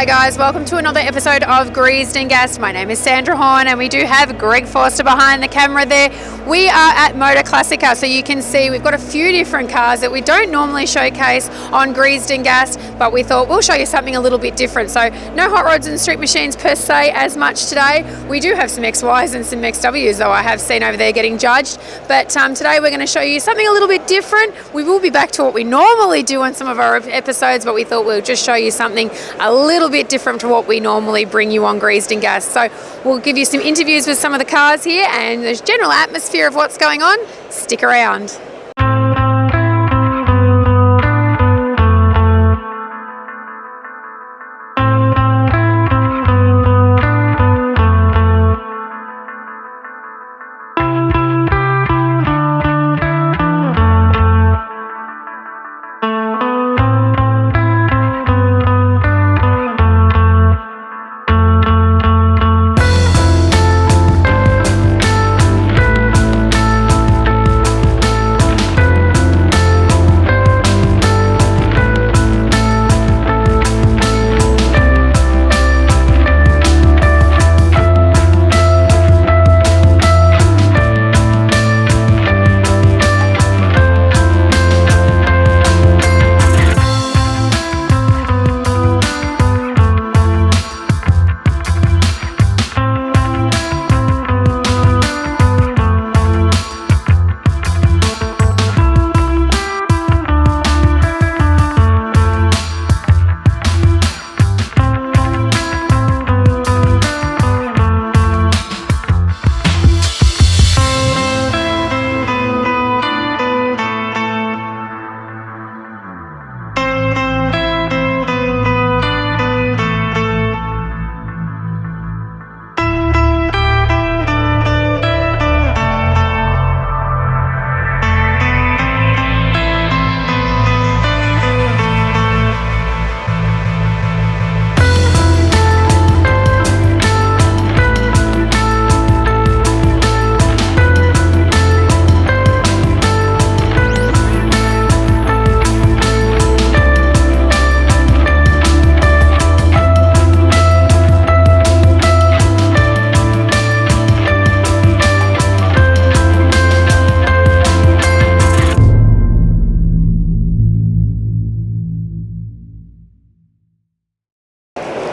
Hi guys, welcome to another episode of Greased and Gassed. My name is Sandra and we do have Greg Forster behind the camera there. We are at Motorclassica, so you can see we've got a few different cars that we don't normally showcase on Greased and Gassed, but we thought we'll show you something a little bit different. So no hot rods and street machines per se as much today. We do have some XYs and some XWs though I have seen over there getting judged, but today we're going to show you something a little bit different. We will be back to what we normally do on some of our episodes, but we thought we'll just show you something a little bit different to what we normally bring you on Greased and Gassed. So we'll give you some interviews with some of the cars here and the general atmosphere of what's going on. Stick around.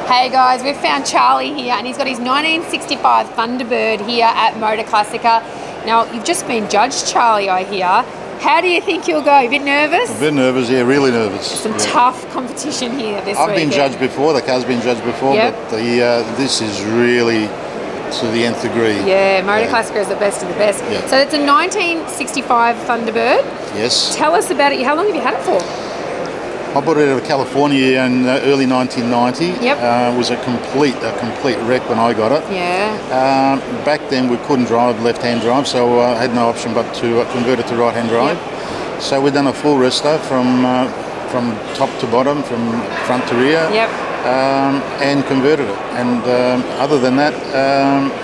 Hey guys, we've found Charlie here and he's got his 1965 Thunderbird here at Motorclassica. Now, you've just been judged, Charlie, I hear. How do you think you'll go? A bit nervous? A bit nervous, yeah, really nervous. Some tough competition here this week. I've been judged before, the car's been judged before, yep. But this is really to the nth degree. Yeah, Motorclassica is the best of the best. Yeah. So it's a 1965 Thunderbird. Yes. Tell us about it. How long have you had it for? I bought it out of California in early 1990. Yep. It was a complete wreck when I got it. Yeah. Back then we couldn't drive left-hand drive, so I had no option but to convert it to right-hand drive. Yep. So we've done a full resto from top to bottom, from front to rear. Yep. And converted it. And other than that,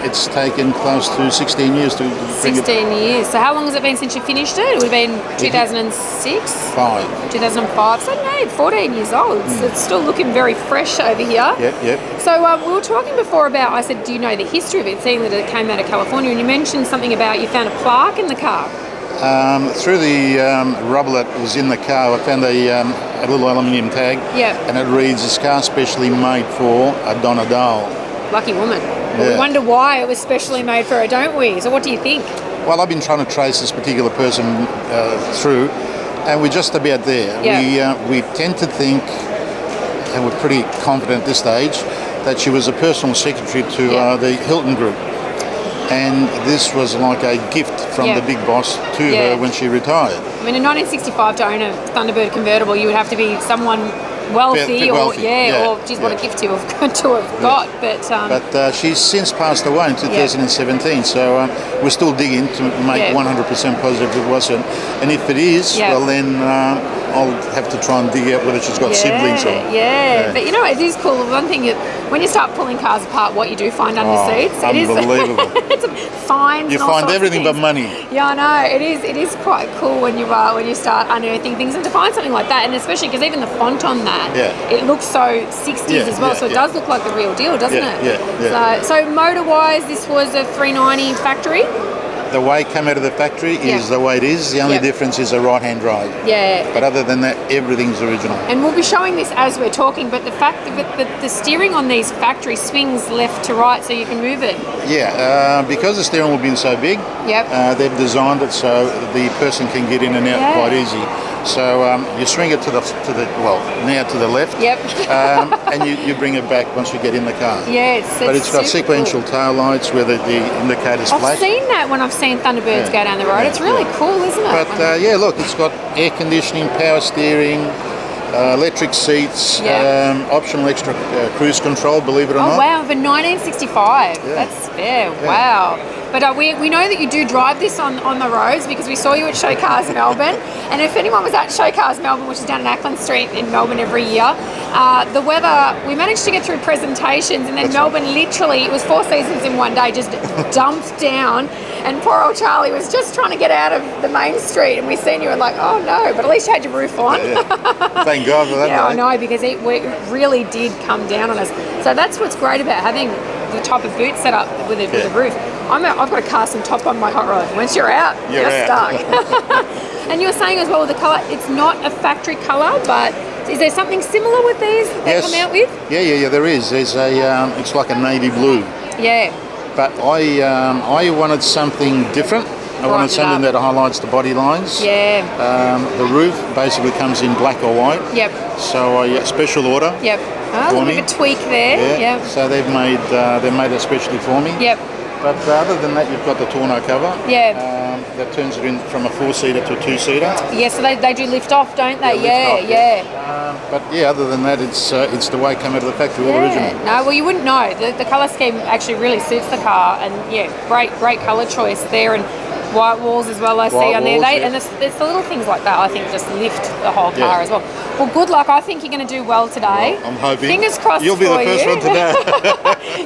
it's taken close to 16 years to bring 16 years. So how long has it been since you finished it? It would have been 2006? 2005. So no, 14 years old. So it's still looking very fresh over here. Yep. So we were talking before about, I said, do you know the history of it, seeing that it came out of California? And you mentioned something about you found a plaque in the car. Through the rubber that was in the car, I found a little aluminium tag. Yeah. And it reads, "This car specially made for a Donna Dahl." Lucky woman. Yeah. Well, we wonder why it was specially made for her, don't we? So what do you think? Well, I've been trying to trace this particular person through, and we're just about there. Yeah. We tend to think, and we're pretty confident at this stage, that she was a personal secretary to the Hilton Group. And this was like a gift from the big boss to her when she retired. I mean, in 1965, to own a Thunderbird convertible, you would have to be someone wealthy, or geez, what a gift to have got. But she's since passed away in 2017, so we're still digging to make 100% positive it wasn't. And if it is, well then I'll have to try and dig out whether she's got siblings or. Yeah, but you know, it is cool. One thing, when you start pulling cars apart, what you do find under seats, it is unbelievable. It's fines. You find everything but money. Yeah, I know. It is quite cool when you start unearthing things, and to find something like that, and especially because even the font on that, it looks so 60s as well. So it does look like the real deal, doesn't it? Yeah. So motor-wise, this was a 390 factory. The way it came out of the factory is the way it is. The only difference is a right-hand drive. Yeah. But other than that, everything's original. And we'll be showing this as we're talking, but the fact that the steering on these factory swings left to right so you can move it. Yeah, because the steering wheel being so big, they've designed it so the person can get in and out quite easy. So you swing it to the left. Yep. And you bring it back once you get in the car. Yes. But it's got sequential tail lights where the indicators flash. I've seen that when I've seen Thunderbirds go down the road. It's really cool, isn't it? But look, it's got air conditioning, power steering, electric seats, optional extra cruise control, believe it or not. Oh wow, for 1965. That's wow. But we know that you do drive this on the roads because we saw you at Show Cars Melbourne. And if anyone was at Show Cars Melbourne, which is down in Ackland Street in Melbourne every year, the weather, we managed to get through presentations, and then Melbourne literally, it was 4 seasons in one day, just dumped down. And poor old Charlie was just trying to get out of the main street, and we seen you and like, oh no, but at least you had your roof on. Thank God for that. Yeah, I know, because it really did come down on us. So that's what's great about having the type of boot set up with a roof. I've got a custom top on my hot rod. Once you're out, you're stuck. And you were saying as well, the colour, it's not a factory colour, but is there something similar with these that they come out with? Yeah, there is. There's it's like a navy blue. Yeah. But I wanted something different. I wanted something that highlights the body lines. Yeah. The roof basically comes in black or white. Yep. So I special order. Yep. A little bit of a tweak there. Yeah. So they've made it especially for me. Yep. But other than that, you've got the tonneau cover. Yeah. That turns it in from a 4-seater to a 2-seater. Yeah, so they do lift off, don't they? But other than that, it's the way it came out of the factory, all original. No, well, you wouldn't know. The colour scheme actually really suits the car, and great colour choice there, and white walls as well. I see on there. And it's the little things like that, I think, just lift the whole car as well. Well, good luck. I think you're going to do well today. Well, I'm hoping. Fingers crossed. You'll be the first one today.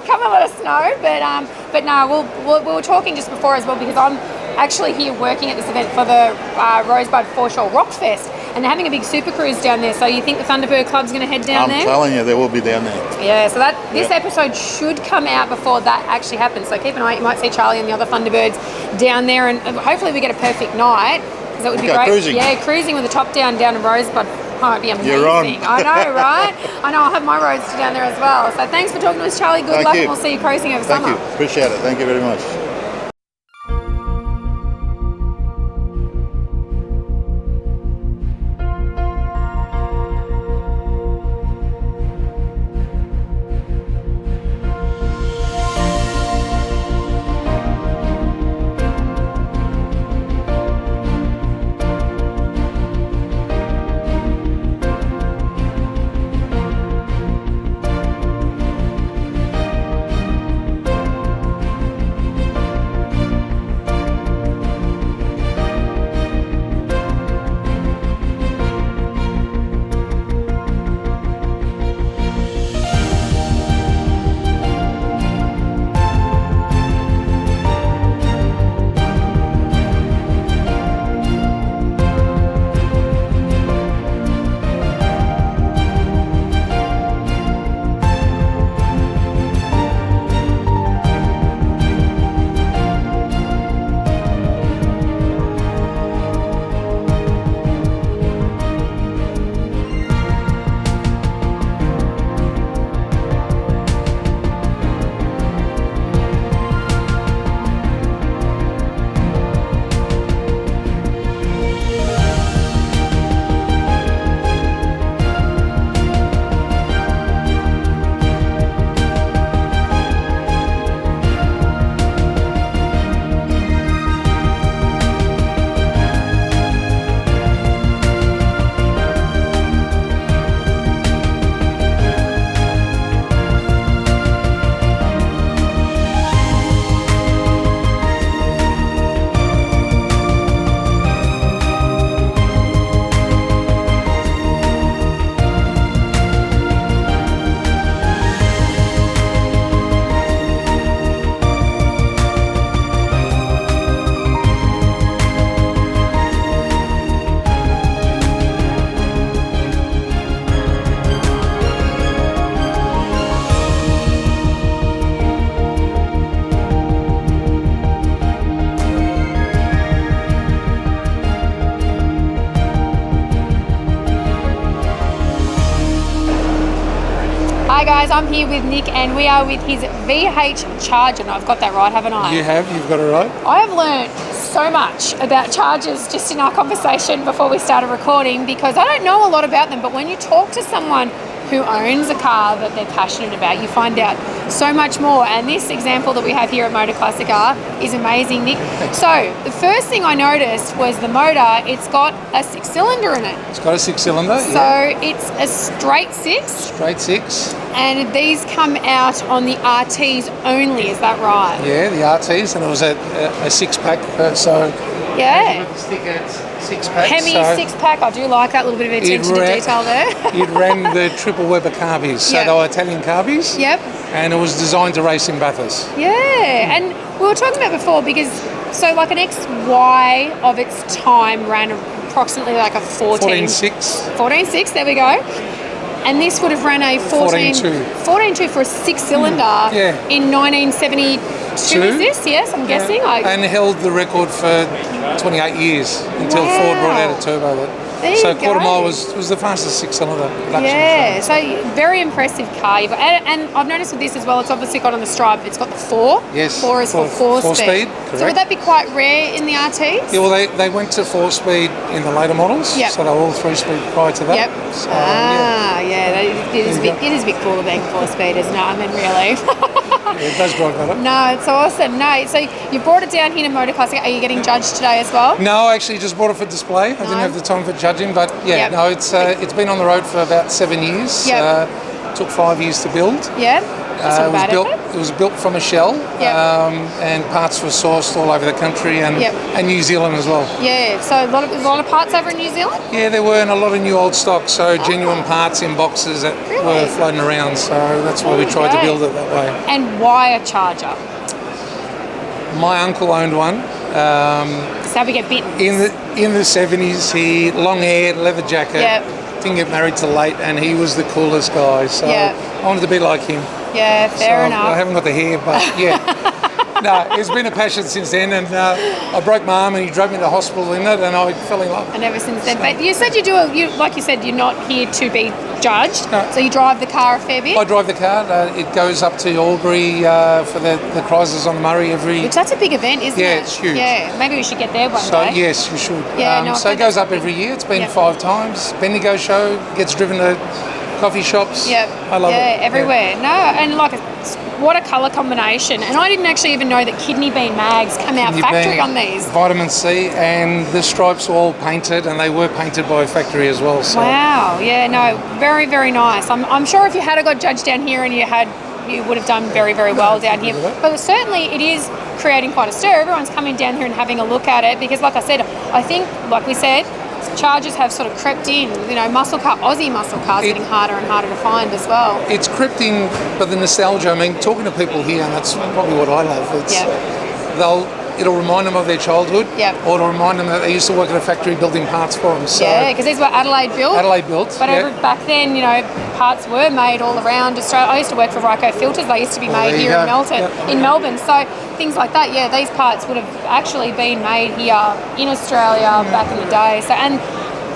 Come and let us know. But no, we were talking just before as well, because I'm actually here working at this event for the Rosebud Foreshore Rock Fest, and they're having a big super cruise down there. So you think the Thunderbird Club's going to head down there? I'm telling you, they will be down there. Yeah, so this episode should come out before that actually happens. So keep an eye. You might see Charlie and the other Thunderbirds down there, and hopefully we get a perfect night, because that would be great. Cruising. Yeah, cruising with the top down in Rosebud. Oh, it'd be amazing. You're on. I know, right? I know. I'll have my roadster down there as well. So thanks for talking to us, Charlie. Good luck, and we'll see you cruising over summer. Thank you. Appreciate it. Thank you very much. guys, I'm here with Nick and we are with his VH Charger. And I've got that right, haven't I? You have, you've got it right. I have learned so much about chargers just in our conversation before we started recording, because I don't know a lot about them, but when you talk to someone who owns a car that they're passionate about, you find out so much more. And this example that we have here at Motorclassica is amazing, Nick. So the first thing I noticed was the motor. It's got a 6-cylinder in it. It's got a 6-cylinder. So it's a straight 6. Straight 6. And these come out on the RTs only, is that right? Yeah, the RTs, and it was a 6-pack. So yeah. with the sticker, it's 6-pack. Hemi 6-pack. I do like that little bit of attention to detail there. It ran the triple Weber carbies, so they were Italian carbies. Yep. And it was designed to race in Bathurst. Yeah, and we were talking about before, because so like an XY of its time ran approximately like a 14.6. 14.6, there we go. And this would have ran a 14.2 for a 6-cylinder in 1972, is this? Yes, I'm guessing. And held the record for 28 years until Ford brought out a turbo. So quarter mile was the fastest 6-cylinder production. Yeah, so very impressive car. And I've noticed with this as well, it's obviously got on the stripe, it's got the 4. Yes. 4 is for 4-speed. Correct. So would that be quite rare in the RTs? Yeah, well, they went to 4-speed in the later models. Yep. So they were all 3-speed prior to that. Yep. So, it is a bit cooler being 4-speed, isn't it? I mean, really. Yeah, it does drive better. No, it's awesome. No, so you brought it down here to Motorclassica. Are you getting judged today as well? No, I actually just brought it for display. I didn't have the time for judging, but no, it's been on the road for about 7 years. Yep. Took 5 years to build. Yeah. That's not bad, it was built from a shell, and parts were sourced all over the country and New Zealand as well. Yeah, so a lot of parts over in New Zealand? Yeah, there were, and a lot of new old stock, so genuine parts in boxes that were floating around, so that's why we tried to build it that way. And why a Charger? My uncle owned one. That's how we get bitten. In the 70s, he long hair, leather jacket, didn't get married till late, and he was the coolest guy, so I wanted to be like him. Yeah, fair enough. I haven't got the hair, but no, it's been a passion since then, and I broke my arm and he drove me to the hospital in it, and I fell in love. And ever since then. But you said like you said, you're not here to be judged, so you drive the car a fair bit? I drive the car. It goes up to Albury for the Chrysler's on the Murray every... Which that's a big event, isn't it? Yeah, it's huge. Yeah, maybe we should get there one day. Yes, you should. Yeah, so it goes up every year. It's been 5 times. Bendigo show, gets driven to coffee shops. Yep. I love it. Yeah, everywhere. No, and like what a colour combination. And I didn't actually even know that kidney bean mags come out factory on these. Vitamin C, and the stripes were all painted, and they were painted by a factory as well. So. Wow. Yeah, no, very, very nice. I'm sure if you had got judged down here and you would have done very, very well down here. But certainly it is creating quite a stir. Everyone's coming down here and having a look at it, because like I said, I think, like we said, Chargers have sort of crept in, Aussie muscle cars getting harder and harder to find as well. It's crept in, but the nostalgia, I mean, talking to people here, and that's probably what I love, it'll remind them of their childhood, or it'll remind them that they used to work at a factory building parts for them. So because these were Adelaide built. But back then, parts were made all around Australia. I used to work for Ryco Filters. They used to be made here in Melbourne. So things like that, these parts would have actually been made here in Australia back in the day. So, and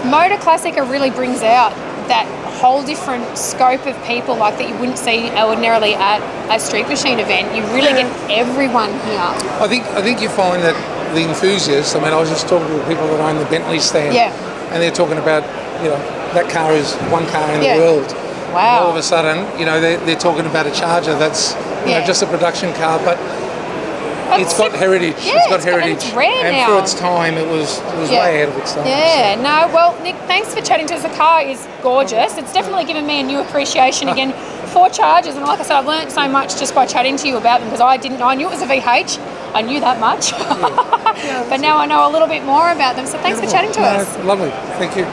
Motorclassica really brings out that whole different scope of people like that you wouldn't see ordinarily at a street machine event. You really get everyone here. I think you find that the enthusiasts, I mean, I was just talking to people that own the Bentley stand, and they're talking about, that car is one car in the world. Wow. And all of a sudden, they're talking about a Charger that's just a production car, but it's got heritage. It's got heritage. And it's rare and now. for its time, it was way ahead of its time. Yeah, no, well, Nick, thanks for chatting to us. The car is gorgeous. It's definitely given me a new appreciation again for Chargers. And like I said, I've learned so much just by chatting to you about them, because I didn't know. I knew it was a VH. I knew that much. But now I know a little bit more about them. So thanks for chatting to us. Lovely. Thank you.